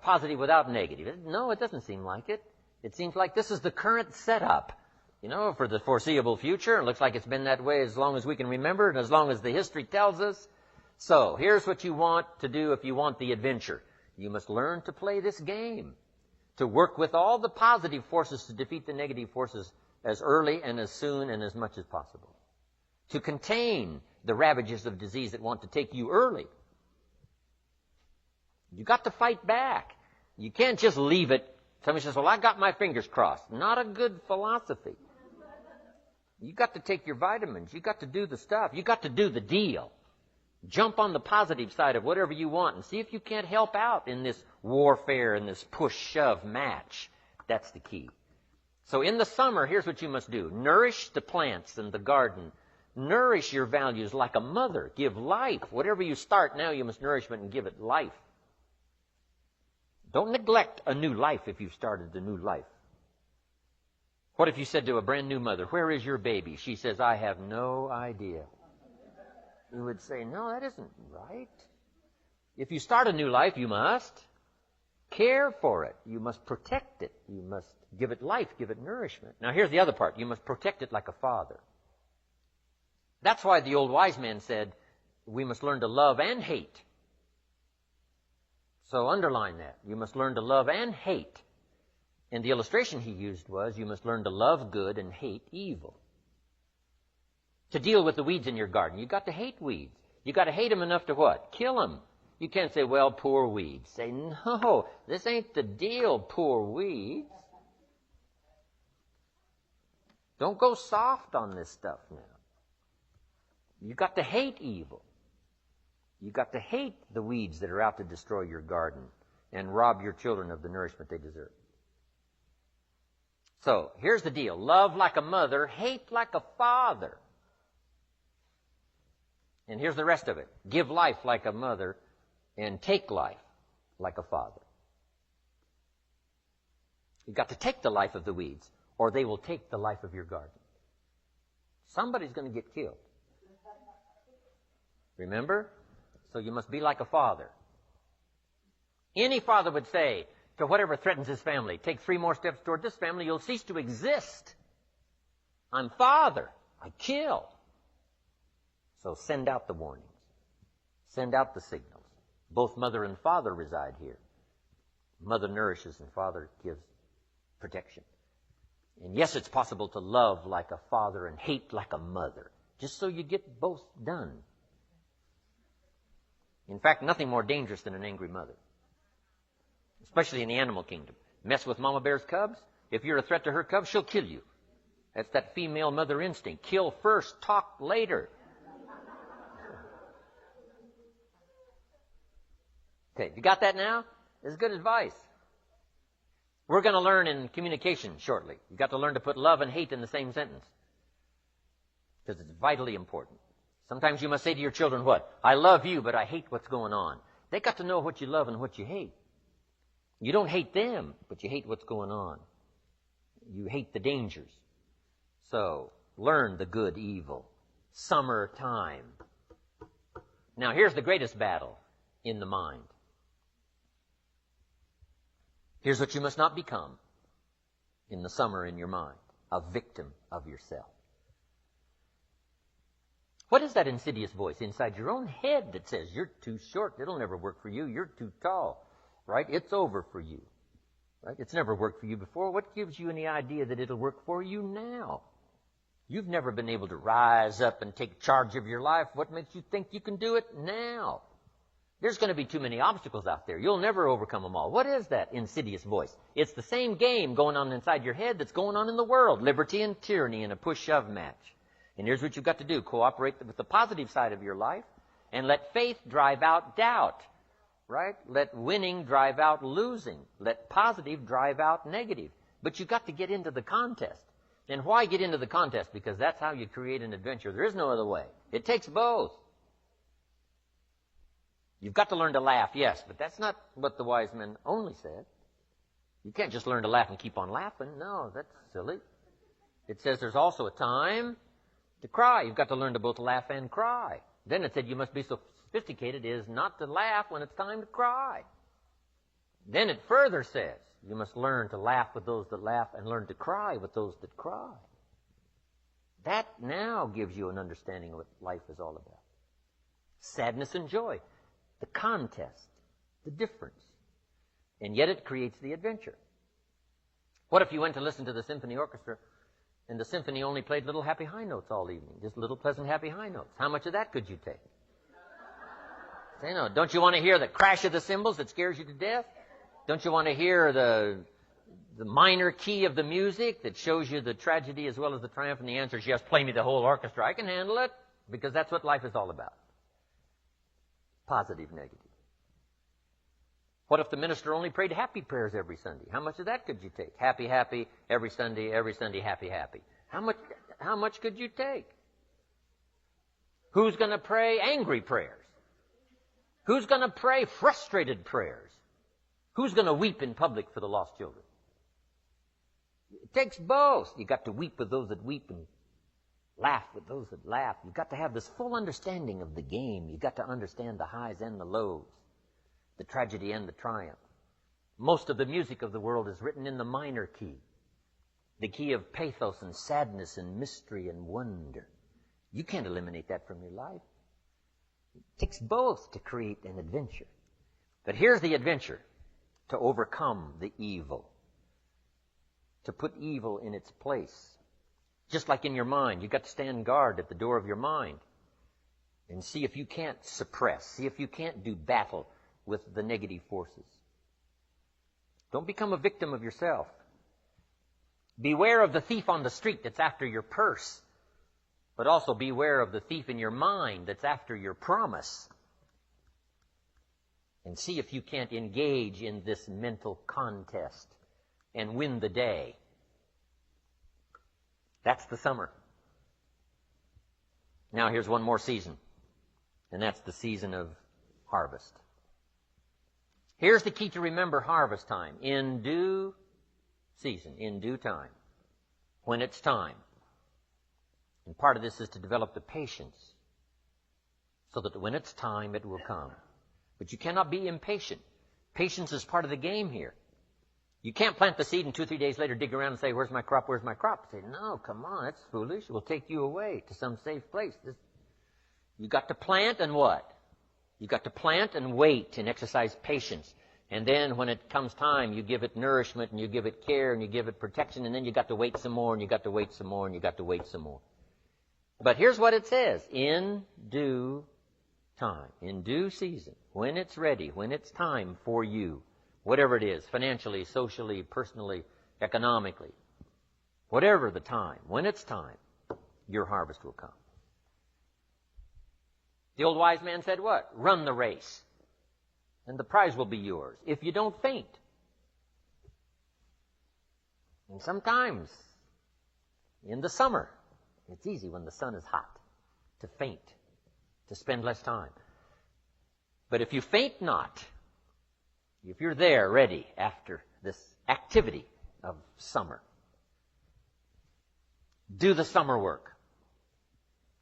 positive without negative. No, it doesn't seem like it. It seems like this is the current setup, for the foreseeable future. It looks like it's been that way as long as we can remember and as long as the history tells us. So here's what you want to do if you want the adventure. You must learn to play this game, to work with all the positive forces to defeat the negative forces as early and as soon and as much as possible. To contain the ravages of disease that want to take you early. You got to fight back. You can't just leave it. Somebody says, well, I got my fingers crossed. Not a good philosophy. You got to take your vitamins. You got to do the stuff. You got to do the deal. Jump on the positive side of whatever you want and see if you can't help out in this warfare and this push-shove match. That's the key. So in the summer, here's what you must do. Nourish the plants and the garden. Nourish your values like a mother. Give life. Whatever you start now, you must nourishment and give it life. Don't neglect a new life if you've started a new life. What if you said to a brand new mother, where is your baby? She says, I have no idea. You would say, no, that isn't right. If you start a new life, you must care for it. You must protect it. You must give it life, give it nourishment. Now here's the other part. You must protect it like a father. That's why the old wise man said, we must learn to love and hate. So underline that. You must learn to love and hate. And the illustration he used was, you must learn to love good and hate evil. To deal with the weeds in your garden, you've got to hate weeds. You've got to hate them enough to what? Kill them. You can't say, well, poor weeds. Say, no, this ain't the deal, poor weeds. Don't go soft on this stuff now. You've got to hate evil. You've got to hate the weeds that are out to destroy your garden and rob your children of the nourishment they deserve. So, here's the deal. Love like a mother, hate like a father. And here's the rest of it. Give life like a mother and take life like a father. You've got to take the life of the weeds or they will take the life of your garden. Somebody's going to get killed. Remember? So you must be like a father. Any father would say to whatever threatens his family, take 3 more steps toward this family, you'll cease to exist. I'm father. I kill. So send out the warnings. Send out the signals. Both mother and father reside here. Mother nourishes and father gives protection. And yes, it's possible to love like a father and hate like a mother, just so you get both done. In fact, nothing more dangerous than an angry mother, especially in the animal kingdom. Mess with Mama Bear's cubs. If you're a threat to her cubs, she'll kill you. That's that female mother instinct. Kill first, talk later. Okay, you got that now? This is good advice. We're going to learn in communication shortly. You've got to learn to put love and hate in the same sentence, because it's vitally important. Sometimes you must say to your children, what? I love you, but I hate what's going on. They got to know what you love and what you hate. You don't hate them, but you hate what's going on. You hate the dangers. So, learn the good evil. Summertime. Now, here's the greatest battle in the mind. Here's what you must not become in the summer in your mind. A victim of yourself. What is that insidious voice inside your own head that says, you're too short, it'll never work for you, you're too tall, right? It's over for you, right? It's never worked for you before. What gives you any idea that it'll work for you now? You've never been able to rise up and take charge of your life. What makes you think you can do it now? There's going to be too many obstacles out there. You'll never overcome them all. What is that insidious voice? It's the same game going on inside your head that's going on in the world. Liberty and tyranny in a push-shove match. And here's what you've got to do. Cooperate with the positive side of your life and let faith drive out doubt, right? Let winning drive out losing. Let positive drive out negative. But you've got to get into the contest. And why get into the contest? Because that's how you create an adventure. There is no other way. It takes both. You've got to learn to laugh, yes, but that's not what the wise men only said. You can't just learn to laugh and keep on laughing. No, that's silly. It says there's also a time to cry. You've got to learn to both laugh and cry. Then it said you must be so sophisticated as not to laugh when it's time to cry. Then it further says, you must learn to laugh with those that laugh and learn to cry with those that cry. That now gives you an understanding of what life is all about. Sadness and joy, the contest, the difference. And yet it creates the adventure. What if you went to listen to the symphony orchestra and the symphony only played little happy high notes all evening, just little pleasant happy high notes? How much of that could you take? Say, no, don't you want to hear the crash of the cymbals that scares you to death? Don't you want to hear the minor key of the music that shows you the tragedy as well as the triumph? And the answer is yes, play me the whole orchestra. I can handle it, because that's what life is all about. Positive, negative. What if the minister only prayed happy prayers every Sunday? How much of that could you take? Happy, happy, every Sunday, happy, happy. How much could you take? Who's going to pray angry prayers? Who's going to pray frustrated prayers? Who's going to weep in public for the lost children? It takes both. You've got to weep with those that weep and laugh with those that laugh. You've got to have this full understanding of the game. You've got to understand the highs and the lows, the tragedy and the triumph. Most of the music of the world is written in the minor key, the key of pathos and sadness and mystery and wonder. You can't eliminate that from your life. It takes both to create an adventure. But here's the adventure: to overcome the evil, to put evil in its place. Just like in your mind, you've got to stand guard at the door of your mind and see if you can't suppress, see if you can't do battle with the negative forces. Don't become a victim of yourself. Beware of the thief on the street that's after your purse, but also beware of the thief in your mind that's after your promise. And see if you can't engage in this mental contest and win the day. That's the summer. Now here's one more season, and that's the season of harvest. Here's the key to remember harvest time. In due season, in due time, when it's time. And part of this is to develop the patience so that when it's time, it will come. But you cannot be impatient. Patience is part of the game here. You can't plant the seed and 2 or 3 days later dig around and say, where's my crop, where's my crop? Say, no, come on, that's foolish. It will take you away to some safe place. You've got to plant and what? You've got to plant and wait and exercise patience. And then when it comes time, you give it nourishment and you give it care and you give it protection, and then you've got to wait some more and you've got to wait some more and you've got to wait some more. But here's what it says: in due time, in due season, when it's ready, when it's time for you, whatever it is, financially, socially, personally, economically, whatever the time, when it's time, your harvest will come. The old wise man said what? Run the race, and the prize will be yours if you don't faint. And sometimes, in the summer, it's easy when the sun is hot to faint, to spend less time. But if you faint not, if you're there ready after this activity of summer, do the summer work.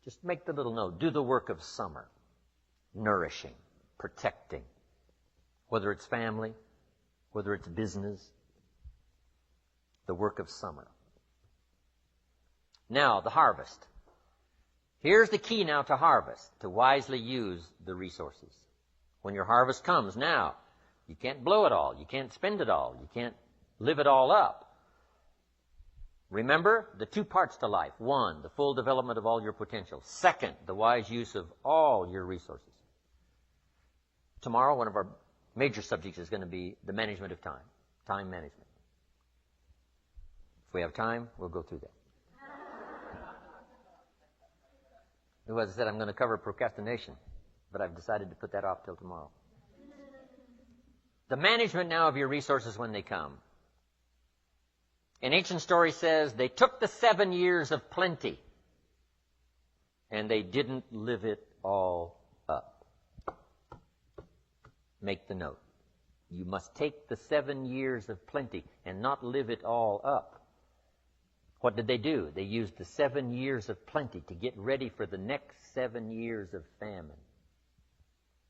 Just make the little note. Do the work of summer. Nourishing, protecting. Whether it's family, whether it's business. The work of summer. Now, the harvest. Here's the key now to harvest, to wisely use the resources. When your harvest comes now, you can't blow it all. You can't spend it all. You can't live it all up. Remember the 2 parts to life. 1, the full development of all your potential. 2, the wise use of all your resources. Tomorrow, one of our major subjects is going to be the management of time. Time management. If we have time, we'll go through that. As I said, I'm going to cover procrastination, but I've decided to put that off till tomorrow. The management now of your resources when they come. An ancient story says they took the 7 years of plenty and they didn't live it all up. Make the note. You must take the 7 years of plenty and not live it all up. What did they do? They used the 7 years of plenty to get ready for the next 7 years of famine.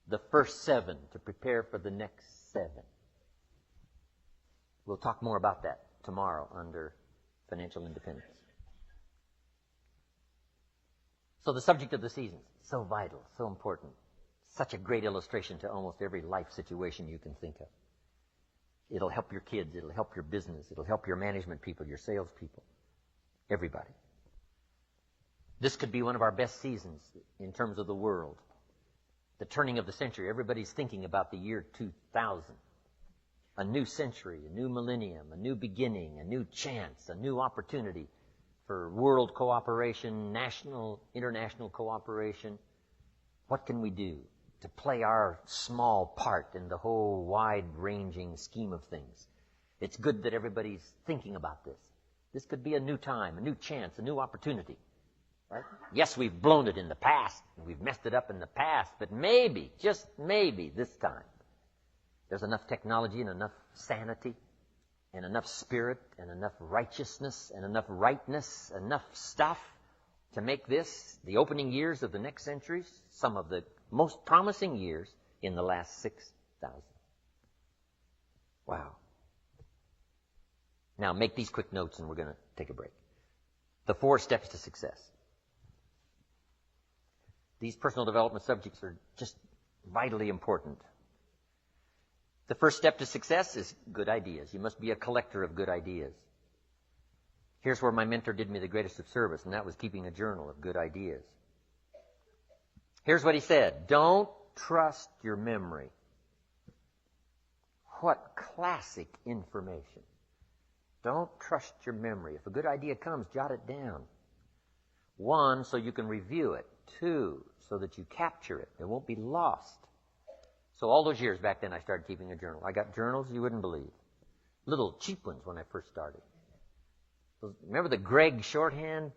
The first 7 to prepare for the next 7. We'll talk more about that tomorrow under financial independence. So the subject of the seasons, so vital, so important. Such a great illustration to almost every life situation you can think of. It'll help your kids. It'll help your business. It'll help your management people, your sales people, everybody. This could be one of our best seasons in terms of the world. The turning of the century. Everybody's thinking about the year 2000. A new century, a new millennium, a new beginning, a new chance, a new opportunity for world cooperation, national, international cooperation. What can we do to play our small part in the whole wide-ranging scheme of things? It's good that everybody's thinking about this. This could be a new time, a new chance, a new opportunity. Right? Yes, we've blown it in the past, and we've messed it up in the past, but maybe, just maybe this time, there's enough technology and enough sanity and enough spirit and enough righteousness and enough rightness, enough stuff to make this, the opening years of the next centuries, some of the most promising years in the last 6,000. Wow. Now, make these quick notes and we're going to take a break. The 4 steps to success. These personal development subjects are just vitally important. The first step to success is good ideas. You must be a collector of good ideas. Here's where my mentor did me the greatest of service, and that was keeping a journal of good ideas. Here's what he said. Don't trust your memory. What classic information. Don't trust your memory. If a good idea comes, jot it down. 1, so you can review it. 2, so that you capture it. It won't be lost. So all those years back then, I started keeping a journal. I got journals you wouldn't believe. Little cheap ones when I first started. Remember the Gregg shorthand?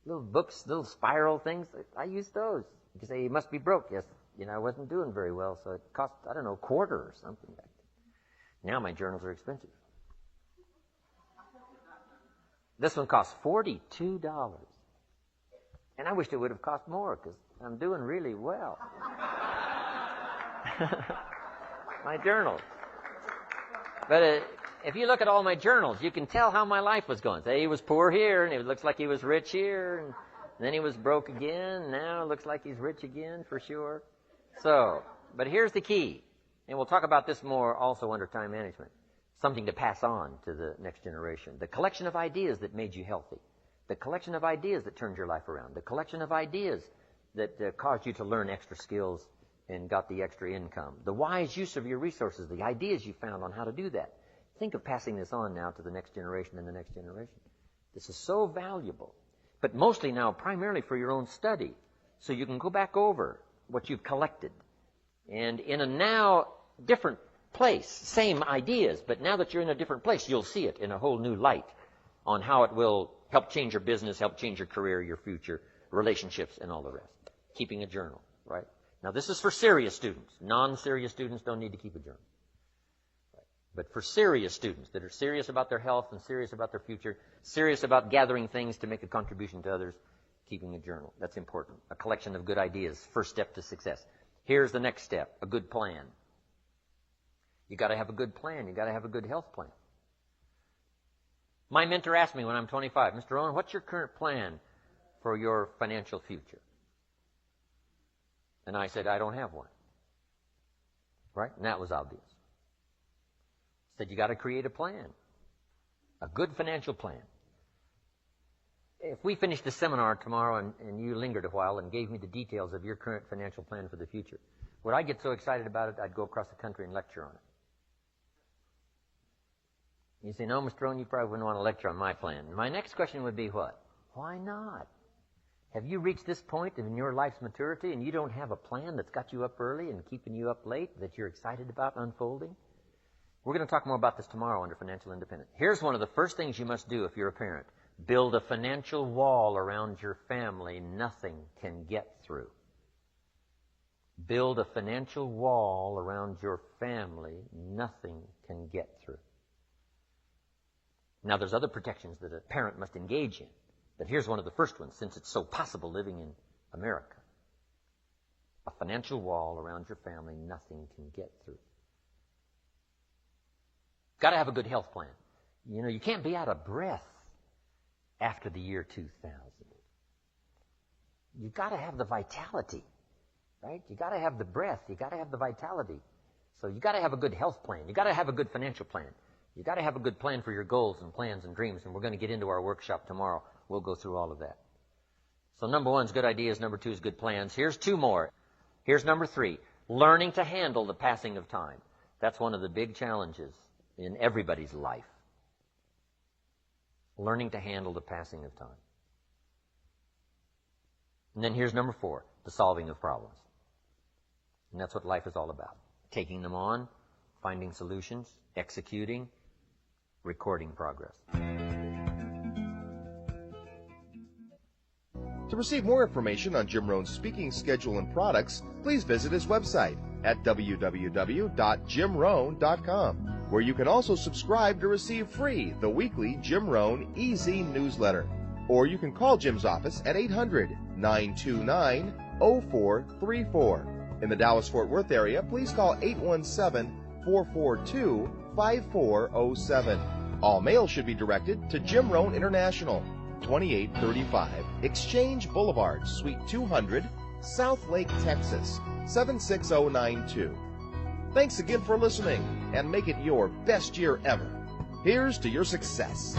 Little books, little spiral things? I used those. You say, you must be broke. Yes, I wasn't doing very well, so it cost, $1 or something back then. Now my journals are expensive. This one costs $42. And I wished it would have cost more, because I'm doing really well. My journals. But if you look at all my journals, you can tell how my life was going. Say he was poor here, and it looks like he was rich here, and then he was broke again. Now it looks like he's rich again, for sure. So, but here's the key, and we'll talk about this more also under time management. Something to pass on to the next generation. The collection of ideas that made you healthy. The collection of ideas that turned your life around. The collection of ideas that caused you to learn extra skills and got the extra income. The wise use of your resources, the ideas you found on how to do that. Think of passing this on now to the next generation and the next generation. This is so valuable. But mostly now, primarily for your own study. So you can go back over what you've collected. And in a now different place, same ideas, but now that you're in a different place, you'll see it in a whole new light on how it will help change your business, help change your career, your future, relationships, and all the rest. Keeping a journal, right? Now, this is for serious students. Non-serious students don't need to keep a journal. Right? But for serious students that are serious about their health and serious about their future, serious about gathering things to make a contribution to others, keeping a journal. That's important. A collection of good ideas. First step to success. Here's the next step. A good plan. You got to have a good plan. You got to have a good health plan. My mentor asked me when I'm 25, Mr. Rohn, what's your current plan for your financial future? And I said, I don't have one. Right? And that was obvious. I said, you got to create a plan. A good financial plan. If we finished the seminar tomorrow and you lingered a while and gave me the details of your current financial plan for the future, would I get so excited about it I'd go across the country and lecture on it? You say, no, Mr. Rohn, you probably wouldn't want to lecture on my plan. My next question would be what? Why not? Have you reached this point in your life's maturity and you don't have a plan that's got you up early and keeping you up late that you're excited about unfolding? We're going to talk more about this tomorrow under financial independence. Here's one of the first things you must do if you're a parent. Build a financial wall around your family nothing can get through. Build a financial wall around your family nothing can get through. Now, there's other protections that a parent must engage in, but here's one of the first ones, since it's so possible living in America. A financial wall around your family nothing can get through. Got to have a good health plan. You know, you can't be out of breath after the year 2000. You've got to have the vitality, right? You got to have the breath. You got to have the vitality. So you got to have a good health plan. You got to have a good financial plan. You got to have a good plan for your goals and plans and dreams. And we're going to get into our workshop tomorrow. We'll go through all of that. So number 1 is good ideas. Number 2 is good plans. Here's 2 more. Here's number 3, learning to handle the passing of time. That's one of the big challenges in everybody's life. Learning to handle the passing of time. And then here's number 4, the solving of problems. And that's what life is all about. Taking them on, finding solutions, executing, recording progress. To receive more information on Jim Rohn's speaking schedule and products, please visit his website at www.jimrohn.com, where you can also subscribe to receive free the weekly Jim Rohn Easy newsletter. Or you can call Jim's office at 800-929-0434. In the Dallas-Fort Worth area, please call 817-442-5407. All mail should be directed to Jim Rohn International, 2835 Exchange Boulevard, Suite 200, South Lake, Texas, 76092. Thanks again for listening, and make it your best year ever. Here's to your success.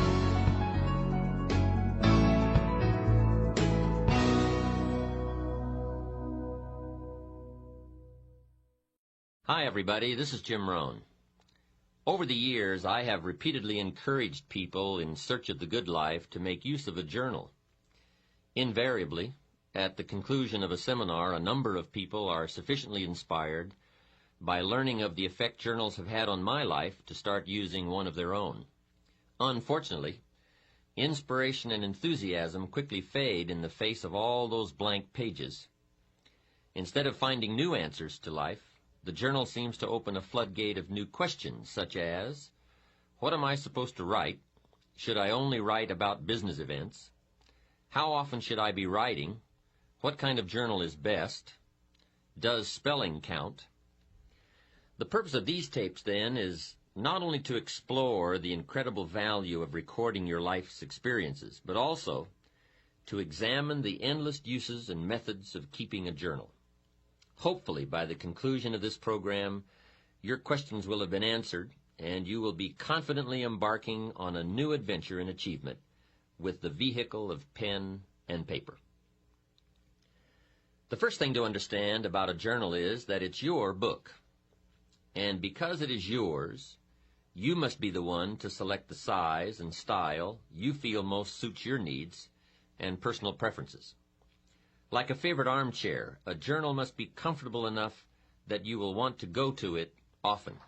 Hi, everybody. This is Jim Rohn. Over the years, I have repeatedly encouraged people in search of the good life to make use of a journal. Invariably, at the conclusion of a seminar, a number of people are sufficiently inspired by learning of the effect journals have had on my life to start using one of their own. Unfortunately, inspiration and enthusiasm quickly fade in the face of all those blank pages. Instead of finding new answers to life, the journal seems to open a floodgate of new questions, such as, what am I supposed to write? Should I only write about business events? How often should I be writing? What kind of journal is best? Does spelling count? The purpose of these tapes, then, is not only to explore the incredible value of recording your life's experiences, but also to examine the endless uses and methods of keeping a journal. Hopefully, by the conclusion of this program, your questions will have been answered, and you will be confidently embarking on a new adventure in achievement with the vehicle of pen and paper. The first thing to understand about a journal is that it's your book. And because it is yours, you must be the one to select the size and style you feel most suits your needs and personal preferences. Like a favorite armchair, a journal must be comfortable enough that you will want to go to it often.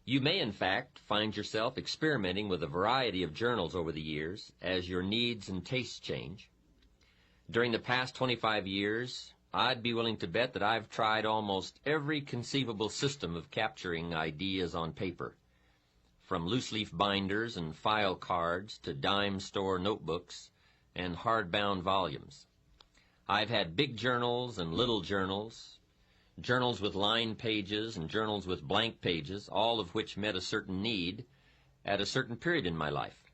You may, in fact, find yourself experimenting with a variety of journals over the years as your needs and tastes change. During the past 25 years, I'd be willing to bet that I've tried almost every conceivable system of capturing ideas on paper, from loose-leaf binders and file cards to dime store notebooks and hardbound volumes. I've had big journals and little journals, journals with lined pages and journals with blank pages, all of which met a certain need at a certain period in my life.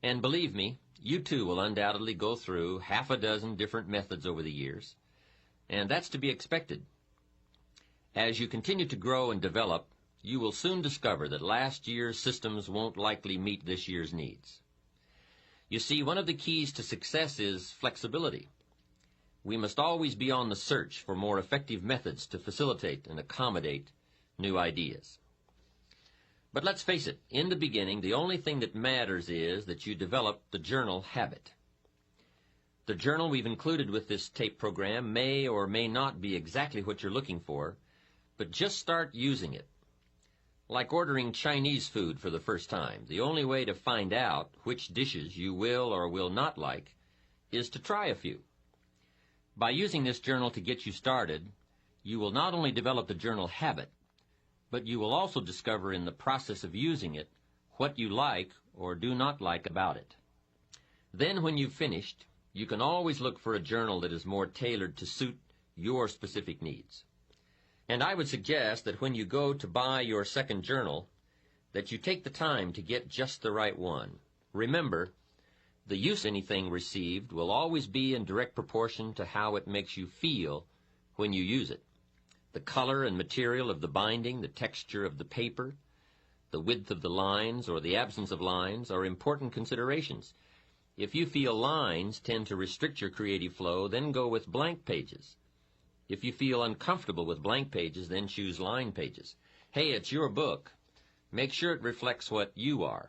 And believe me, you too will undoubtedly go through half a dozen different methods over the years, and that's to be expected. As you continue to grow and develop, you will soon discover that last year's systems won't likely meet this year's needs. You see, one of the keys to success is flexibility. We must always be on the search for more effective methods to facilitate and accommodate new ideas. But let's face it, in the beginning, the only thing that matters is that you develop the journal habit. The journal we've included with this tape program may or may not be exactly what you're looking for, but just start using it. Like ordering Chinese food for the first time, the only way to find out which dishes you will or will not like is to try a few. By using this journal to get you started, you will not only develop the journal habit, but you will also discover in the process of using it what you like or do not like about it. Then when you've finished, you can always look for a journal that is more tailored to suit your specific needs. And I would suggest that when you go to buy your second journal, that you take the time to get just the right one. Remember, the use of anything received will always be in direct proportion to how it makes you feel when you use it. The color and material of the binding, the texture of the paper, the width of the lines or the absence of lines are important considerations. If you feel lines tend to restrict your creative flow, then go with blank pages. If you feel uncomfortable with blank pages, then choose line pages. Hey, it's your book. Make sure it reflects what you are.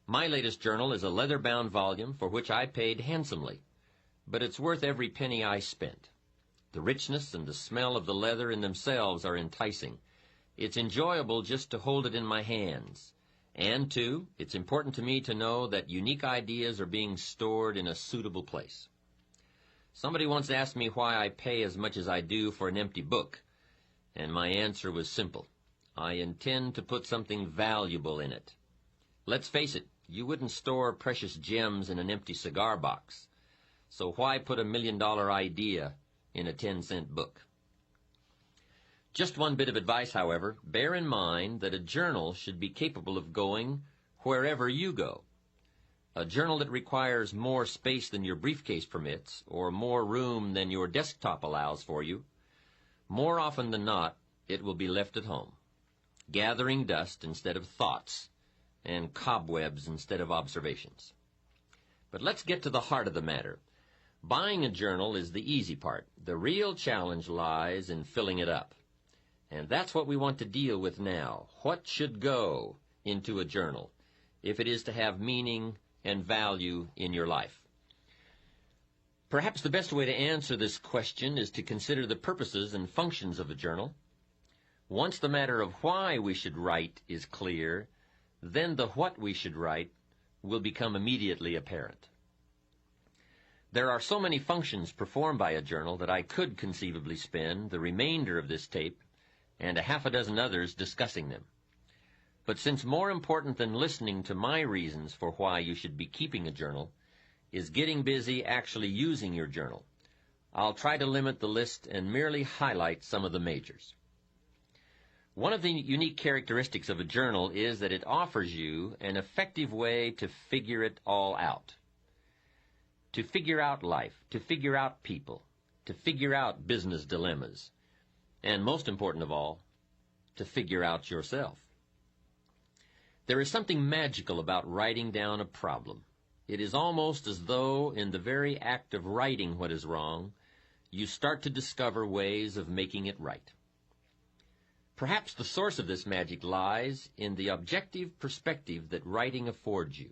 My latest journal is a leather-bound volume for which I paid handsomely, but it's worth every penny I spent. The richness and the smell of the leather in themselves are enticing. It's enjoyable just to hold it in my hands. And, too, it's important to me to know that unique ideas are being stored in a suitable place. Somebody once asked me why I pay as much as I do for an empty book, and my answer was simple. I intend to put something valuable in it. Let's face it, you wouldn't store precious gems in an empty cigar box. So why put $1 million idea in a 10-cent book? Just one bit of advice, however. Bear in mind that a journal should be capable of going wherever you go. A journal that requires more space than your briefcase permits, or more room than your desktop allows for you, more often than not, it will be left at home, gathering dust instead of thoughts, and cobwebs instead of observations. But let's get to the heart of the matter. Buying a journal is the easy part. The real challenge lies in filling it up. And that's what we want to deal with now. What should go into a journal if it is to have meaning and value in your life? Perhaps the best way to answer this question is to consider the purposes and functions of a journal. Once the matter of why we should write is clear, then the what we should write will become immediately apparent. There are so many functions performed by a journal that I could conceivably spend the remainder of this tape and a half a dozen others discussing them. But since more important than listening to my reasons for why you should be keeping a journal is getting busy actually using your journal, I'll try to limit the list and merely highlight some of the majors. One of the unique characteristics of a journal is that it offers you an effective way to figure it all out. To figure out life, to figure out people, to figure out business dilemmas, and most important of all, to figure out yourself. There is something magical about writing down a problem. It is almost as though in the very act of writing what is wrong, you start to discover ways of making it right. Perhaps the source of this magic lies in the objective perspective that writing affords you.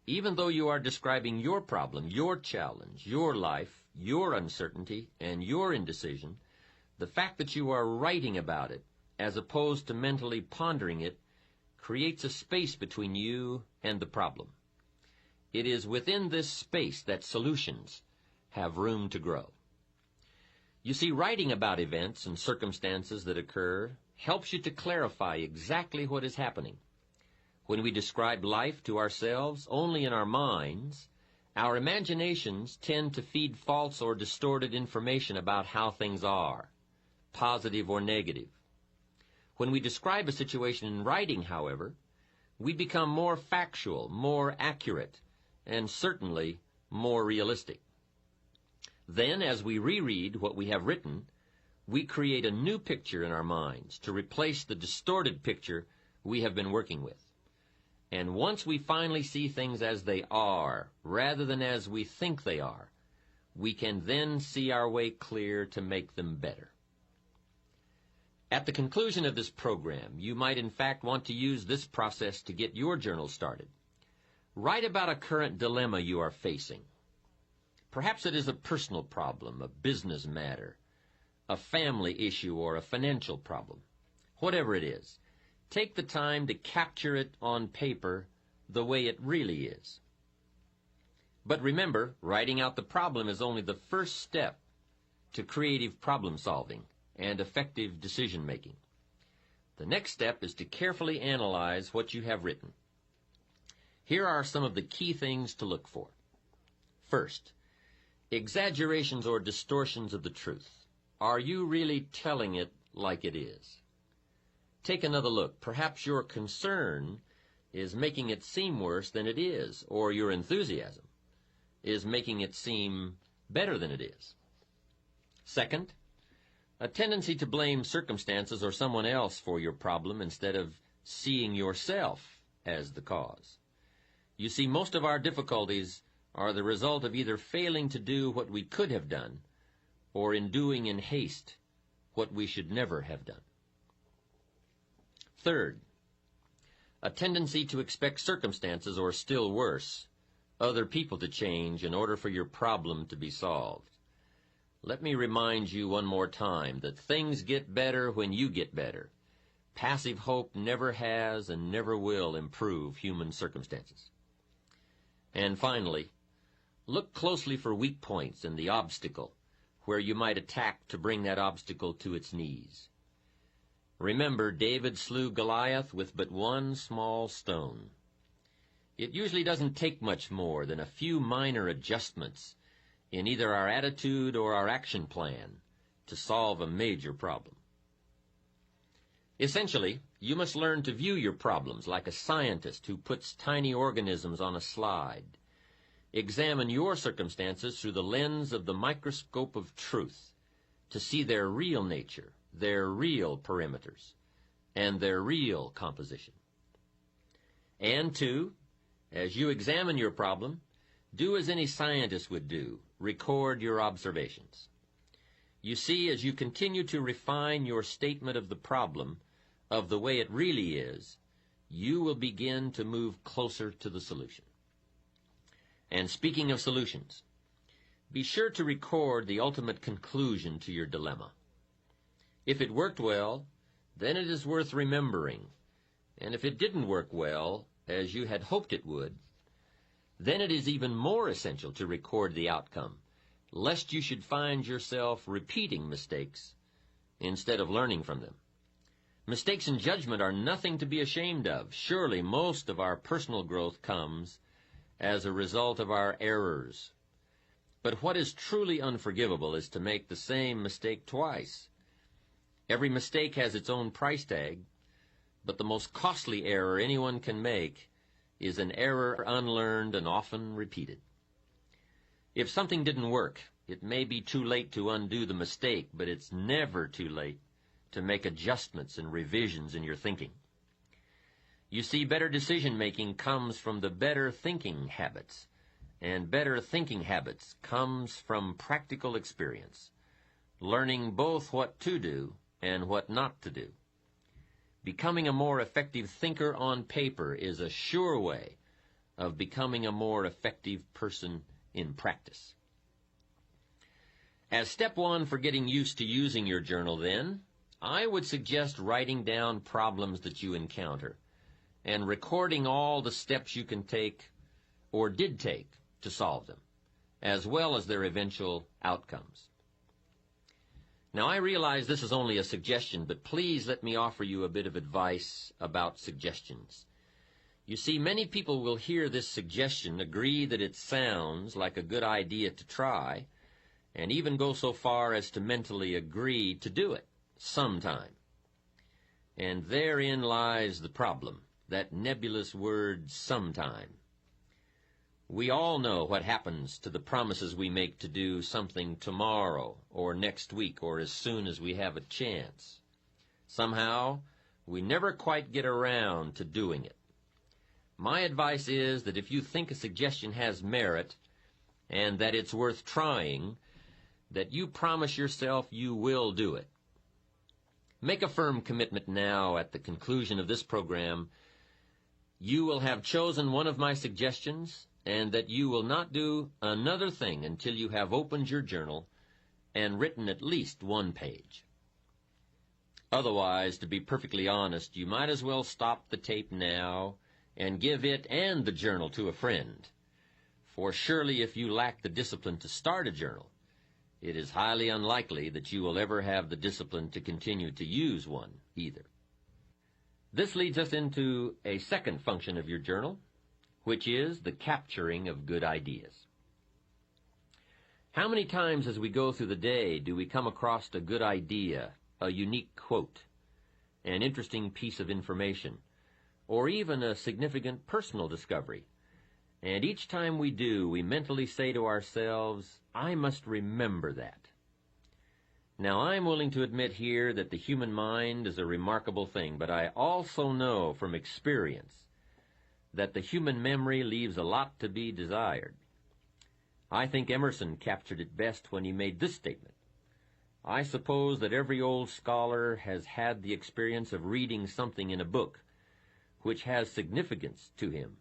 Even though you are describing your problem, your challenge, your life, your uncertainty, and your indecision, the fact that you are writing about it, as opposed to mentally pondering it, creates a space between you and the problem. It is within this space that solutions have room to grow. You see, writing about events and circumstances that occur helps you to clarify exactly what is happening. When we describe life to ourselves only in our minds, our imaginations tend to feed false or distorted information about how things are, positive or negative. When we describe a situation in writing, however, we become more factual, more accurate, and certainly more realistic. Then, as we reread what we have written, we create a new picture in our minds to replace the distorted picture we have been working with. And once we finally see things as they are, rather than as we think they are, we can then see our way clear to make them better. At the conclusion of this program, you might in fact want to use this process to get your journal started. Write about a current dilemma you are facing. Perhaps it is a personal problem, a business matter, a family issue, or a financial problem. Whatever it is, take the time to capture it on paper the way it really is. But remember, writing out the problem is only the first step to creative problem solving and effective decision making. The next step is to carefully analyze what you have written. Here are some of the key things to look for. First, exaggerations or distortions of the truth. Are you really telling it like it is? take another look. Perhaps your concern is making it seem worse than it is, or your enthusiasm is making it seem better than it is. Second, a tendency to blame circumstances or someone else for your problem instead of seeing yourself as the cause. You see, most of our difficulties are the result of either failing to do what we could have done or in doing in haste what we should never have done. Third, a tendency to expect circumstances, or still worse, other people to change in order for your problem to be solved. Let me remind you one more time that things get better when you get better. Passive hope never has and never will improve human circumstances. And finally, look closely for weak points in the obstacle where you might attack to bring that obstacle to its knees. Remember, David slew Goliath with but one small stone. It usually doesn't take much more than a few minor adjustments in either our attitude or our action plan to solve a major problem. Essentially, you must learn to view your problems like a scientist who puts tiny organisms on a slide. Examine your circumstances through the lens of the microscope of truth to see their real nature, their real perimeters, and their real composition. And two, as you examine your problem, do as any scientist would do, record your observations. You see, as you continue to refine your statement of the problem, of the way it really is, you will begin to move closer to the solution. And speaking of solutions, be sure to record the ultimate conclusion to your dilemma. If it worked well, then it is worth remembering. And if it didn't work well, as you had hoped it would, then it is even more essential to record the outcome, lest you should find yourself repeating mistakes instead of learning from them. Mistakes in judgment are nothing to be ashamed of. Surely most of our personal growth comes as a result of our errors. But what is truly unforgivable is to make the same mistake twice. Every mistake has its own price tag, but the most costly error anyone can make is an error unlearned and often repeated. If something didn't work, it may be too late to undo the mistake, but it's never too late to make adjustments and revisions in your thinking. You see, better decision-making comes from the better thinking habits, and better thinking habits comes from practical experience, learning both what to do and what not to do. Becoming a more effective thinker on paper is a sure way of becoming a more effective person in practice. As step one for getting used to using your journal, then, I would suggest writing down problems that you encounter and recording all the steps you can take or did take to solve them, as well as their eventual outcomes. Now, I realize this is only a suggestion, but please let me offer you a bit of advice about suggestions. You see, many people will hear this suggestion, agree that it sounds like a good idea to try, and even go so far as to mentally agree to do it sometime. And therein lies the problem, that nebulous word, sometime. We all know what happens to the promises we make to do something tomorrow or next week or as soon as we have a chance. Somehow, we never quite get around to doing it. My advice is that if you think a suggestion has merit and that it's worth trying, that you promise yourself you will do it. Make a firm commitment now at the conclusion of this program. You will have chosen one of my suggestions, and that you will not do another thing until you have opened your journal and written at least one page. Otherwise, to be perfectly honest, you might as well stop the tape now and give it and the journal to a friend. For surely if you lack the discipline to start a journal, it is highly unlikely that you will ever have the discipline to continue to use one either. This leads us into a second function of your journal, which is the capturing of good ideas. How many times as we go through the day do we come across a good idea, a unique quote, an interesting piece of information, or even a significant personal discovery. And each time we do, we mentally say to ourselves, I must remember that. Now, I'm willing to admit here that the human mind is a remarkable thing, but I also know from experience that the human memory leaves a lot to be desired. I think Emerson captured it best when he made this statement. I suppose that every old scholar has had the experience of reading something in a book which has significance to him,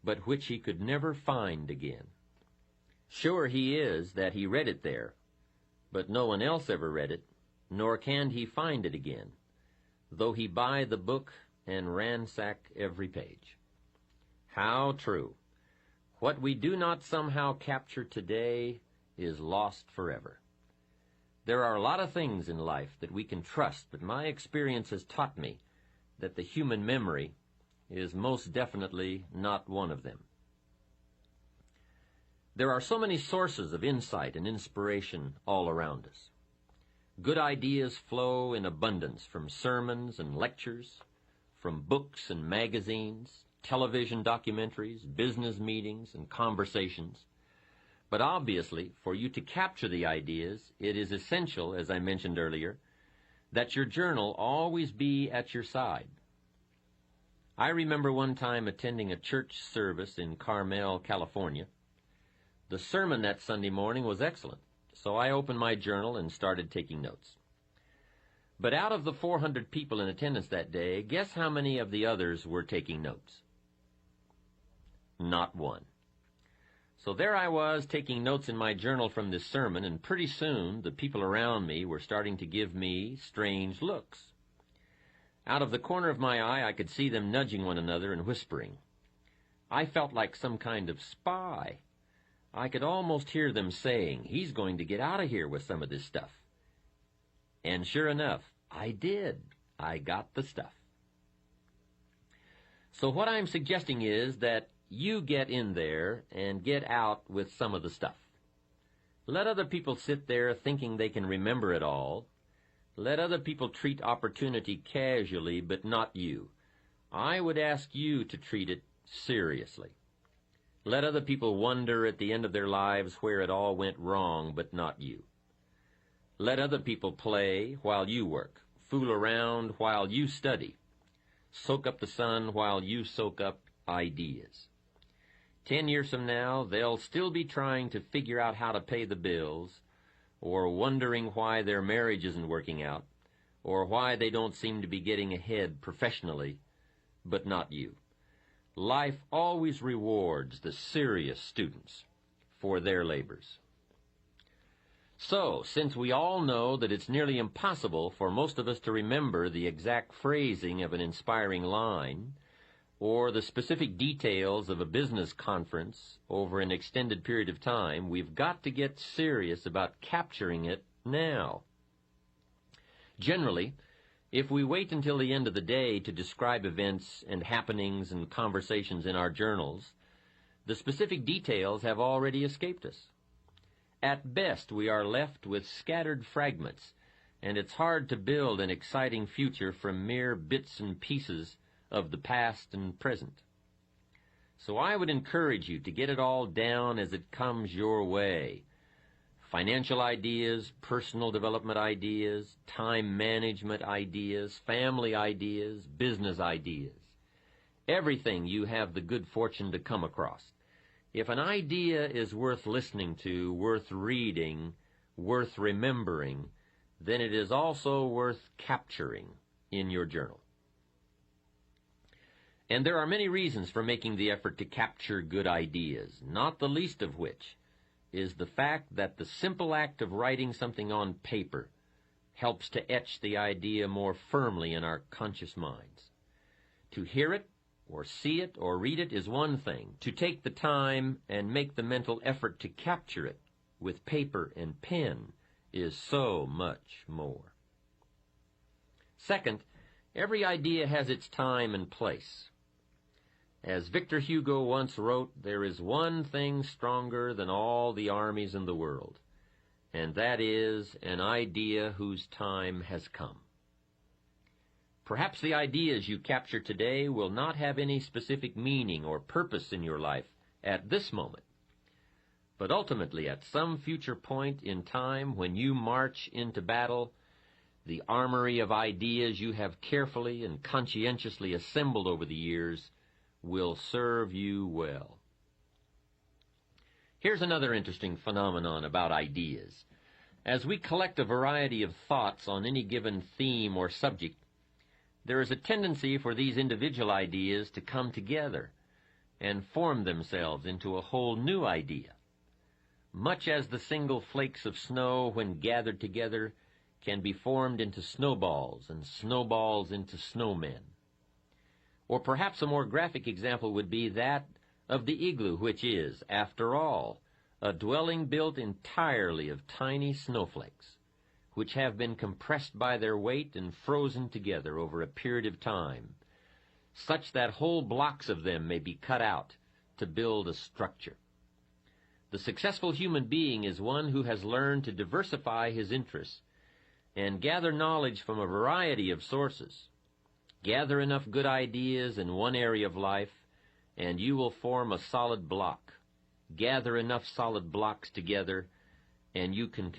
but which he could never find again. Sure he is that he read it there, but no one else ever read it, nor can he find it again, though he buy the book and ransack every page. How true! What we do not somehow capture today is lost forever. There are a lot of things in life that we can trust, but my experience has taught me that the human memory is most definitely not one of them. There are so many sources of insight and inspiration all around us. Good ideas flow in abundance from sermons and lectures, from books and magazines, television documentaries, business meetings, and conversations. But obviously, for you to capture the ideas, it is essential, as I mentioned earlier, that your journal always be at your side. I remember one time attending a church service in Carmel, California. The sermon that Sunday morning was excellent, so I opened my journal and started taking notes. But out of the 400 people in attendance that day, guess how many of the others were taking notes? Not one. So there I was taking notes in my journal from this sermon, and pretty soon the people around me were starting to give me strange looks. Out of the corner of my eye, I could see them nudging one another and whispering. I felt like some kind of spy. I could almost hear them saying, he's going to get out of here with some of this stuff. And sure enough, I did. I got the stuff. So what I'm suggesting is that you get in there and get out with some of the stuff. Let other people sit there thinking they can remember it all. Let other people treat opportunity casually, but not you. I would ask you to treat it seriously. Let other people wonder at the end of their lives where it all went wrong, but not you. Let other people play while you work, fool around while you study, soak up the sun while you soak up ideas. 10 years from now, they'll still be trying to figure out how to pay the bills, or wondering why their marriage isn't working out, or why they don't seem to be getting ahead professionally, but not you. Life always rewards the serious students for their labors. So, since we all know that it's nearly impossible for most of us to remember the exact phrasing of an inspiring line, or the specific details of a business conference over an extended period of time, we've got to get serious about capturing it now. Generally, if we wait until the end of the day to describe events and happenings and conversations in our journals, the specific details have already escaped us. At best, we are left with scattered fragments, and it's hard to build an exciting future from mere bits and pieces of the past and present. So I would encourage you to get it all down as it comes your way. Financial ideas, personal development ideas, time management ideas, family ideas, business ideas. Everything you have the good fortune to come across. If an idea is worth listening to, worth reading, worth remembering, then it is also worth capturing in your journal. And there are many reasons for making the effort to capture good ideas, not the least of which is the fact that the simple act of writing something on paper helps to etch the idea more firmly in our conscious minds. To hear it, or see it, or read it is one thing. To take the time and make the mental effort to capture it with paper and pen is so much more. Second, every idea has its time and place. As Victor Hugo once wrote, there is one thing stronger than all the armies in the world, and that is an idea whose time has come. Perhaps the ideas you capture today will not have any specific meaning or purpose in your life at this moment. But ultimately, at some future point in time when you march into battle, the armory of ideas you have carefully and conscientiously assembled over the years will serve you well. Here's another interesting phenomenon about ideas. As we collect a variety of thoughts on any given theme or subject, there is a tendency for these individual ideas to come together and form themselves into a whole new idea. Much as the single flakes of snow, when gathered together, can be formed into snowballs and snowballs into snowmen. Or perhaps a more graphic example would be that of the igloo, which is, after all, a dwelling built entirely of tiny snowflakes, which have been compressed by their weight and frozen together over a period of time, such that whole blocks of them may be cut out to build a structure. The successful human being is one who has learned to diversify his interests and gather knowledge from a variety of sources. Gather enough good ideas in one area of life, and you will form a solid block. Gather enough solid blocks together, and you can